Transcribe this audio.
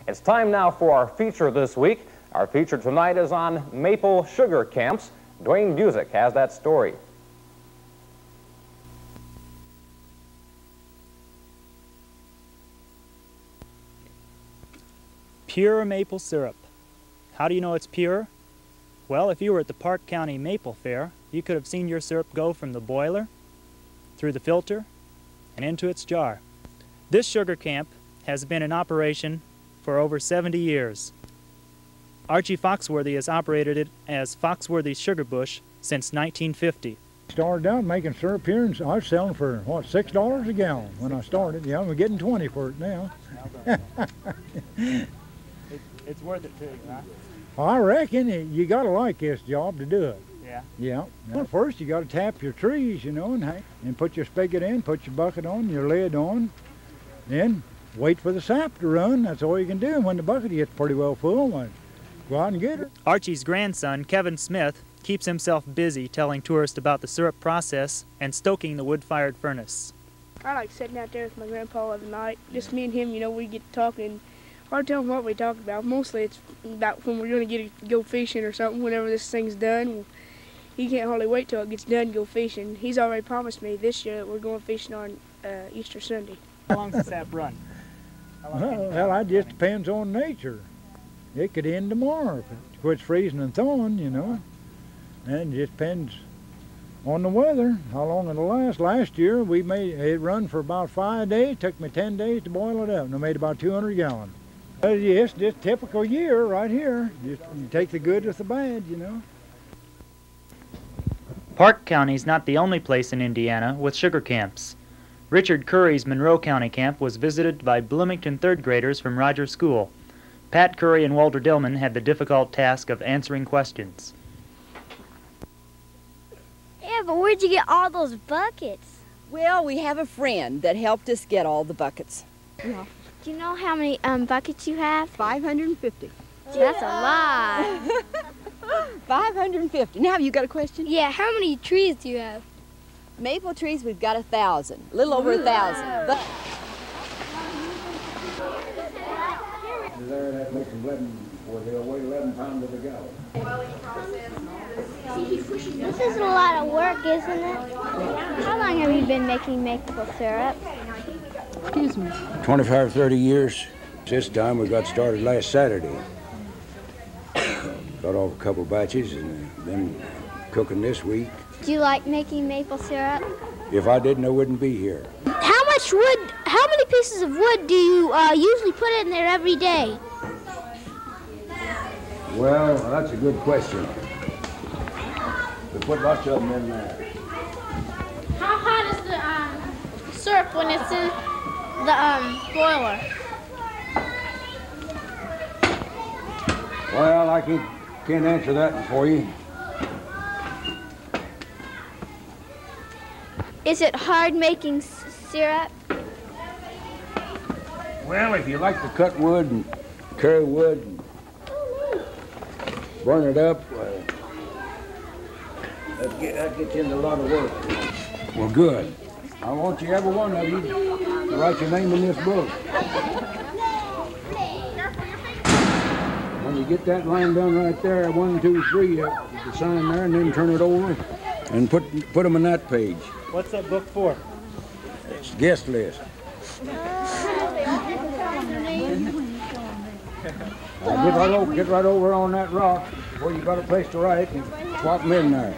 It's time now for our feature this week. Our feature tonight is on maple sugar camps. Duane Busick has that story. Pure maple syrup. How do you know it's pure? Well, if you were at the Parke County Maple Fair, you could have seen your syrup go from the boiler, through the filter, and into its jar. This sugar camp has been in operation for over 70 years. Archie Foxworthy has operated it as Foxworthy Sugarbush since 1950. Started out making syrup here, and I was selling for, what, $6 a gallon when I started. Yeah, I'm getting 20 for it now. It's worth it too, right? I reckon you got to like this job to do it. Yeah. Yeah. Well, first you got to tap your trees, you know, and put your spigot in, put your bucket on, your lid on, then wait for the sap to run. That's all you can do. And when the bucket gets pretty well full, go out and get her. Archie's grandson, Kevin Smith, keeps himself busy telling tourists about the syrup process and stoking the wood-fired furnace. I like sitting out there with my grandpa every night. Just me and him, you know, we get talking. Hard to tell him what we talk about. Mostly it's about when we're going to go fishing or something. Whenever this thing's done, he can't hardly wait till it gets done to go fishing. He's already promised me this year that we're going fishing on Easter Sunday. How long's the sap run? Well, that just depends on nature. It could end tomorrow if it quits freezing and thawing, you know. And it just depends on the weather, how long it'll last. Last year we made it run for about 5 days. It took me 10 days to boil it up, and I made about 200 gallons. Yes, just typical year right here. Just you take the good with the bad, you know. Parke County is not the only place in Indiana with sugar camps. Richard Curry's Monroe County camp was visited by Bloomington third graders from Rogers School. Pat Curry and Walter Dillman had the difficult task of answering questions. Yeah, but where'd you get all those buckets? Well, we have a friend that helped us get all the buckets. Yeah. Do you know how many buckets you have? 550. That's a lot. 550. Now, you got a question? Yeah, how many trees do you have? Maple trees, we've got 1,000. A little over 1,000. But there, that makes 11, or they'll weigh 11 pounds to the gallon. This is a lot of work, isn't it? How long have you been making maple syrup? excuse me. 25, 30 years. This time we got started last Saturday. Got off a couple batches and then cooking this week. Do you like making maple syrup? If I didn't, I wouldn't be here. How many pieces of wood do you usually put in there every day? Well, that's a good question. We put lots of them in there. How hot is the syrup when it's in the boiler? Well, I can't answer that for you. Is it hard making syrup? Well, if you like to cut wood and carry wood and burn it up, that gets into a lot of work. Well, good. I want you, every one of you, to write your name in this book. When you get that line done right there, 1, 2, 3, you can sign there and then turn it over and put them in that page. What's that book for? It's guest list. Get right over on that rock where you got a place to write and swap them in there.